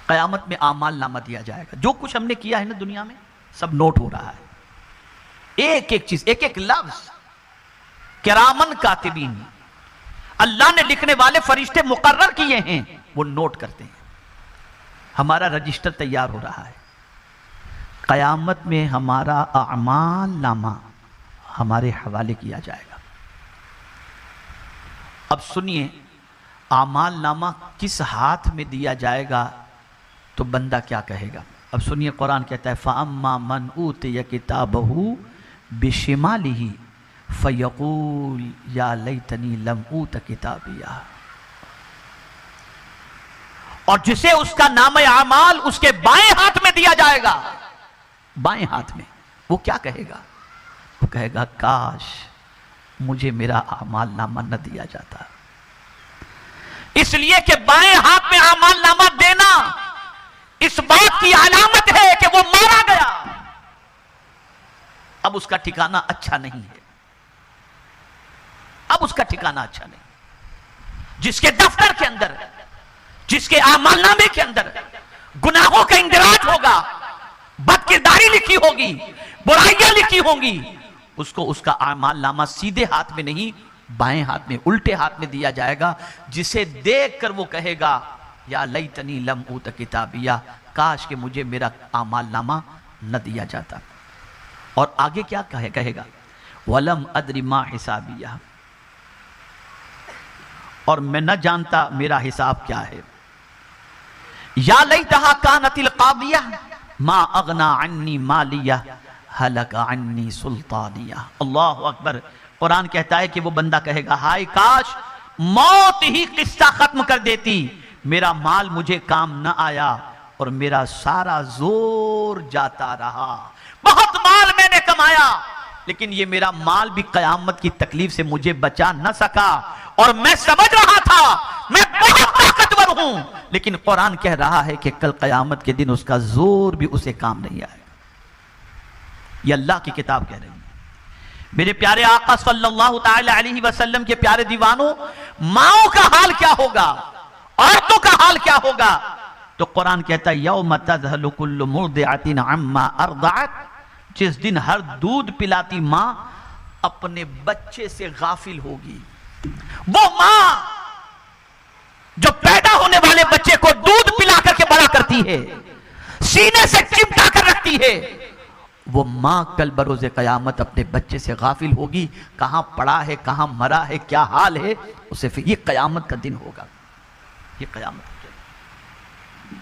قیامت میں اعمال نامہ دیا جائے گا. جو کچھ ہم نے کیا ہے نا دنیا میں سب نوٹ ہو رہا ہے. ایک ایک چیز، ایک ایک لفظ. کرامن کاتبین، اللہ نے لکھنے والے فرشتے مقرر کیے ہیں، وہ نوٹ کرتے ہیں. ہمارا رجسٹر تیار ہو رہا ہے. قیامت میں ہمارا اعمال نامہ ہمارے حوالے کیا جائے گا. اب سنیے، اعمال نامہ کس ہاتھ میں دیا جائے گا تو بندہ کیا کہے گا. اب سنیے، قرآن کہتا ہے فَأَمَّا مَنْ أُوتِيَ كِتَابَهُ بِشِمَالِهِ فَيَقُولُ يَا لَيْتَنِي لَمْ أُوتَ كِتَابِيَهْ. اور جسے اس کا نام اعمال اس کے بائیں ہاتھ میں دیا جائے گا، بائیں ہاتھ میں، وہ کیا کہے گا؟ وہ کہے گا کاش مجھے میرا اعمال نامہ نہ دیا جاتا. اس لیے کہ بائیں ہاتھ میں اعمال نامہ دینا اس بات کی علامت ہے کہ وہ مارا گیا. اب اس کا ٹھکانہ اچھا نہیں ہے. اب اس کا ٹھکانہ اچھا نہیں. جس کے دفتر کے اندر، جس کے اعمال نامے کے اندر گناہوں کا اندراج ہوگا، بد کرداری لکھی ہوگی، برائیاں لکھی ہوں گی، اس کو اس کا اعمال نامہ سیدھے ہاتھ میں نہیں بائیں ہاتھ میں، الٹے ہاتھ میں دیا جائے گا. جسے دیکھ کر وہ کہے گا یا لیتنی لم اوت کتابیہ، کاش کہ مجھے میرا اعمال نامہ نہ دیا جاتا. اور آگے کیا کہے گا؟ وَلَمْ أَدْرِ مَا حِسَابِيَهْ، اور میں نہ جانتا میرا حساب کیا ہے. یا لیتہا کانت القاضیہ ما اغنا عنی مالیہ ہلک عنی سلطانیہ. اللہ اکبر. قرآن کہتا ہے کہ وہ بندہ کہے گا ہائے کاش موت ہی قصہ ختم کر دیتی، میرا مال مجھے کام نہ آیا اور میرا سارا زور جاتا رہا. بہت مال میں نے کمایا لیکن یہ میرا مال بھی قیامت کی تکلیف سے مجھے بچا نہ سکا. اور میں سمجھ رہا تھا میں بہت طاقتور ہوں، لیکن قرآن کہہ رہا ہے کہ کل قیامت کے دن اس کا زور بھی اسے کام نہیں آئے گا. یہ اللہ کی کتاب کہہ رہی ہے. میرے پیارے آقا صلی اللہ تعالی علیہ وسلم کے پیارے دیوانوں، ماؤں کا حال کیا ہوگا، عورتوں کا حال کیا ہوگا؟ تو قرآن کہتا ہے یوم تذہل کل مرضعۃ عما ارضعت، جس دن ہر دودھ پلاتی ماں اپنے بچے سے غافل ہوگی. وہ ماں جو پیدا ہونے والے بچے کو دودھ پلا کر کے بڑا کرتی ہے، سینے سے چمٹا کر رکھتی ہے، وہ ماں کل بروز قیامت اپنے بچے سے غافل ہوگی. کہاں پڑا ہے، کہاں مرا ہے، کیا حال ہے اسے. یہ قیامت کا دن ہوگا. یہ قیامت کا دن.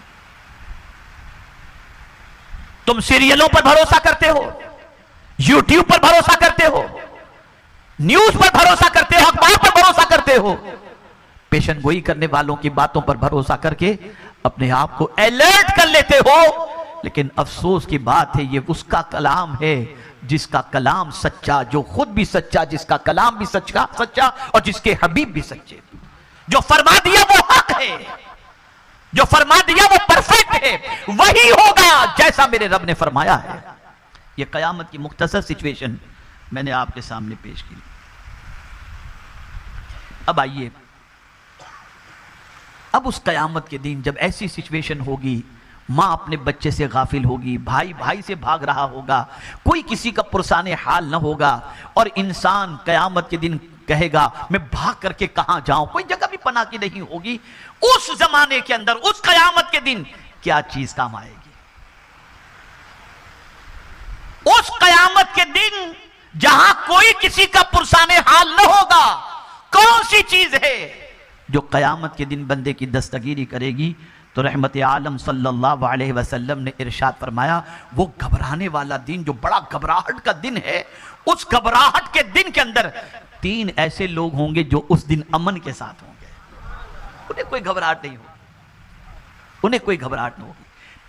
تم سیریلوں پر بھروسہ کرتے ہو، یوٹیوب پر بھروسہ کرتے ہو، نیوز پر بھروسہ کرتے ہو، اخبار پر بھروسہ کرتے ہو، پیشن گوئی کرنے والوں کی باتوں پر بھروسہ کر کے اپنے آپ کو الرٹ کر لیتے ہو. لیکن افسوس کی بات ہے یہ اس کا کلام ہے جس کا کلام سچا، جو خود بھی سچا، جس کا کلام بھی سچا اور جس کے حبیب بھی سچے. جو فرما دیا وہ حق ہے، جو فرما دیا وہ پرفیکٹ ہے، وہی ہوگا جیسا میرے رب نے فرمایا ہے. یہ قیامت کی مختصر سچویشن میں نے آپ کے سامنے پیش کی. اب آئیے، اب اس قیامت کے دن جب ایسی سچویشن ہوگی، ماں اپنے بچے سے غافل ہوگی، بھائی بھائی سے بھاگ رہا ہوگا، کوئی کسی کا پرسان حال نہ ہوگا، اور انسان قیامت کے دن کہے گا میں بھاگ کر کے کہاں جاؤں، کوئی جگہ بھی پناہ کی نہیں ہوگی. اس زمانے کے اندر، اس قیامت کے دن کیا چیز کام آئے گی؟ اس قیامت کے دن جہاں کوئی کسی کا پرسان حال نہ ہوگا، کون سی چیز ہے جو قیامت کے دن بندے کی دستگیری کرے گی؟ تو رحمت عالم صلی اللہ علیہ وسلم نے ارشاد فرمایا وہ گھبرانے والا دن جو بڑا گھبراہٹ کا دن ہے، اس گھبراہٹ کے دن کے اندر 3 ایسے لوگ ہوں گے جو اس دن امن کے ساتھ ہوں گے. انہیں کوئی گھبراہٹ نہیں ہوگی، انہیں کوئی گھبراہٹ نہیں ہوگی.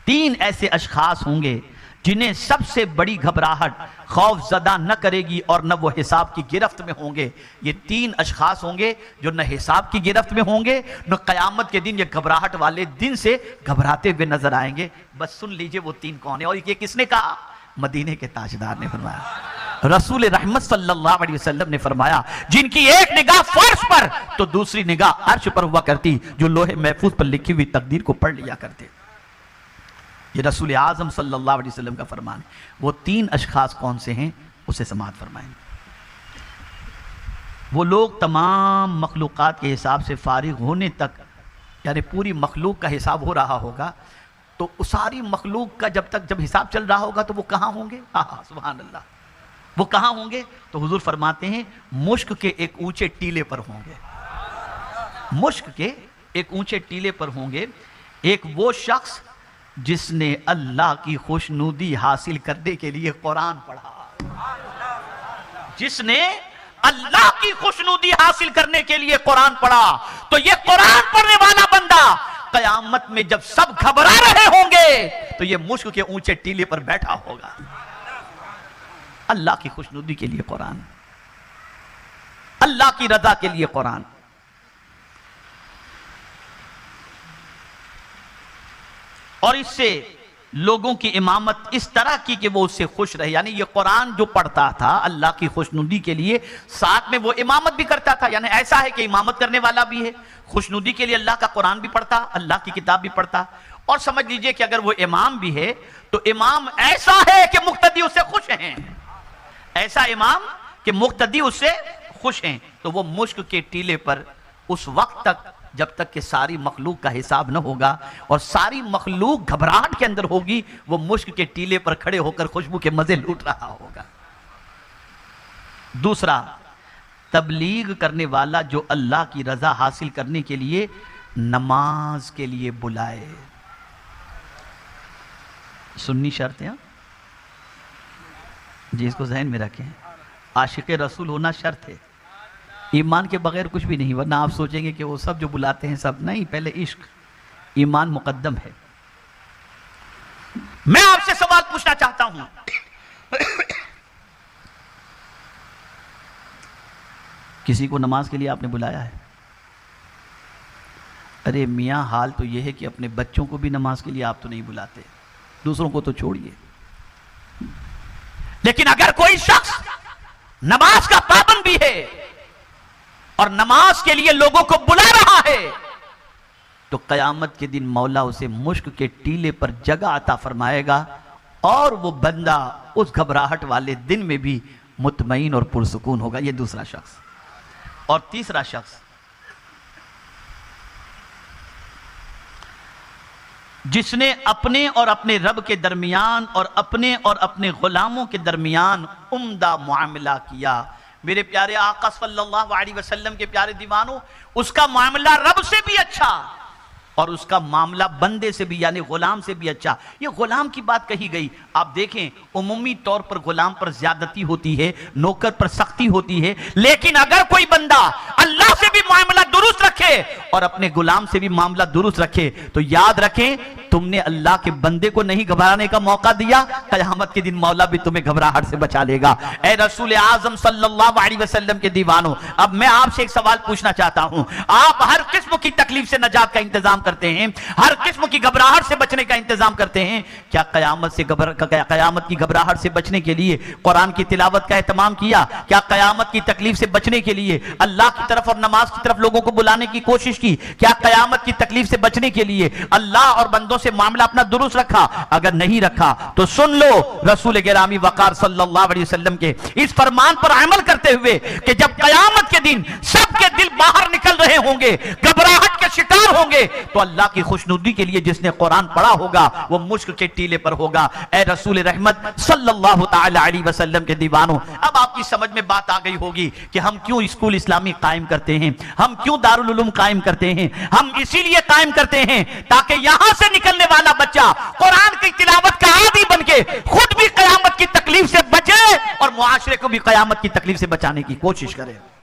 3 ایسے اشخاص ہوں گے جنہیں سب سے بڑی گھبراہٹ خوف زدہ نہ کرے گی اور نہ وہ حساب کی گرفت میں ہوں گے. یہ 3 اشخاص ہوں گے جو نہ حساب کی گرفت میں ہوں گے، نہ قیامت کے دن یہ گھبراہٹ والے دن سے گھبراتے ہوئے نظر آئیں گے. بس سن لیجئے وہ 3 کون ہیں. اور یہ کس نے کہا؟ مدینے کے تاجدار نے فرمایا. رسول رحمت صلی اللہ علیہ وسلم نے فرمایا جن کی ایک نگاہ فرش پر تو دوسری نگاہ عرش پر ہوا کرتی، جو لوح محفوظ پر لکھی ہوئی تقدیر کو پڑھ لیا کرتے. یہ رسول اعظم صلی اللہ علیہ وسلم کا فرمان ہے۔ وہ 3 اشخاص کون سے ہیں اسے سماعت فرمائیں۔ وہ لوگ تمام مخلوقات کے حساب سے فارغ ہونے تک، یعنی پوری مخلوق کا حساب ہو رہا ہوگا تو ساری مخلوق کا جب حساب چل رہا ہوگا تو وہ کہاں ہوں گے؟ سبحان اللہ، وہ کہاں ہوں گے؟ تو حضور فرماتے ہیں مشک کے ایک اونچے ٹیلے پر ہوں گے، مشک کے ایک اونچے ٹیلے پر ہوں گے۔ ایک وہ شخص جس نے اللہ کی خوشنودی حاصل کرنے کے لیے قرآن پڑھا، جس نے اللہ کی خوشنودی حاصل کرنے کے لیے قرآن پڑھا، تو یہ قرآن پڑھنے والا بندہ قیامت میں جب سب گھبرا رہے ہوں گے تو یہ مشک کے اونچے ٹیلے پر بیٹھا ہوگا۔ اللہ کی خوشنودی کے لیے قرآن، اللہ کی رضا کے لیے قرآن۔ اور اس سے لوگوں کی امامت اس طرح کی کہ وہ اس سے خوش رہے، یعنی یہ قرآن جو پڑھتا تھا اللہ کی خوشنودی کے لیے، ساتھ میں وہ امامت بھی کرتا تھا، یعنی ایسا ہے کہ امامت کرنے والا بھی ہے، خوشنودی کے لیے اللہ کا قرآن بھی پڑھتا، اللہ کی کتاب بھی پڑھتا، اور سمجھ لیجئے کہ اگر وہ امام بھی ہے تو امام ایسا ہے کہ مقتدی اس سے خوش ہیں، ایسا امام کہ مقتدی اس سے خوش ہیں۔ تو وہ مشک کے ٹیلے پر اس وقت تک جب تک کہ ساری مخلوق کا حساب نہ ہوگا اور ساری مخلوق گھبراہٹ کے اندر ہوگی، وہ مشک کے ٹیلے پر کھڑے ہو کر خوشبو کے مزے لوٹ رہا ہوگا۔ دوسرا، تبلیغ کرنے والا جو اللہ کی رضا حاصل کرنے کے لیے نماز کے لیے بلائے۔ سنی شرط ہے جی، اس کو ذہن میں رکھیں، عاشق رسول ہونا شرط ہے، ایمان کے بغیر کچھ بھی نہیں، ورنہ آپ سوچیں گے کہ وہ سب جو بلاتے ہیں سب نہیں، پہلے عشق، ایمان مقدم ہے۔ میں آپ سے سوال پوچھنا چاہتا ہوں، کسی کو نماز کے لیے آپ نے بلایا ہے؟ ارے میاں، حال تو یہ ہے کہ اپنے بچوں کو بھی نماز کے لیے آپ تو نہیں بلاتے، دوسروں کو تو چھوڑیے۔ لیکن اگر کوئی شخص نماز کا پابند بھی ہے اور نماز کے لیے لوگوں کو بلا رہا ہے تو قیامت کے دن مولا اسے مشک کے ٹیلے پر جگہ عطا فرمائے گا، اور وہ بندہ اس گھبراہٹ والے دن میں بھی مطمئن اور پرسکون ہوگا۔ یہ دوسرا شخص۔ اور تیسرا شخص، جس نے اپنے اور اپنے رب کے درمیان اور اپنے غلاموں کے درمیان عمدہ معاملہ کیا۔ میرے پیارے آقا صلی اللہ علیہ وسلم کے پیارے دیوانوں، اس کا معاملہ رب سے بھی اچھا اور اس کا معاملہ بندے سے بھی، یعنی غلام سے بھی اچھا۔ یہ غلام کی بات کہی گئی، آپ دیکھیں عمومی طور پر غلام پر زیادتی ہوتی ہے، نوکر پر سختی ہوتی ہے، لیکن اگر کوئی بندہ اللہ سے بھی معاملہ درست رکھے اور اپنے غلام سے بھی معاملہ درست رکھے تو یاد رکھیں تم نے اللہ کے بندے کو نہیں گھبرانے کا موقع دیا، قیامت کے دن مولا بھی تمہیں گھبراہٹ سے بچا لے گا۔ اے رسول اعظم صلی اللہ علیہ وسلم کے دیوانوں، اب میں آپ سے ایک سوال پوچھنا چاہتا ہوں، آپ ہر قسم کی تکلیف سے نجات کا انتظام کرتے ہیں، ہر قسم کی گھبراہٹ سے بچنے کا انتظام کرتے ہیں، کیا قیامت کی گھبراہٹ سے بچنے کے لیے قرآن کی تلاوت کا اہتمام کیا؟ کیا قیامت کی تکلیف سے بچنے کے لیے اللہ کی طرف اور نماز کی طرف لوگوں کو بلانے کی کوشش کی؟ کیا قیامت کی تکلیف سے بچنے کے لیے اللہ اور بندوں سے معاملہ اپنا درست رکھا؟ اگر نہیں رکھا تو سن لو رسول گرامی وقار صلی اللہ علیہ وسلم کے اس فرمان پر عمل کرتے ہوئے کہ جب قیامت کے دن سب کے دل باہر نکل رہے ہوں گے، گھبراہٹ کے شکار ہوں گے، تو اللہ کی خوشنودی کے لیے جس نے قرآن پڑھا ہوگا وہ مشک کے ٹیلے پر ہوگا۔ اے رسول رحمت صلی اللہ تعالی علیہ وسلم کے دیوانوں، اب آپ کی سمجھ میں بات آ گئی ہوگی کہ ہم کیوں اسکول اسلامی قائم کرتے ہیں، ہم کیوں دارالعلوم قائم کرتے ہیں۔ ہم اسی لیے قائم کرتے ہیں تاکہ یہاں سے نکلنے والا بچہ قرآن کی تلاوت کا عادی بن کے خود بھی قیامت کی تکلیف سے بچے اور معاشرے کو بھی قیامت کی تکلیف سے بچانے کی کوشش کرے۔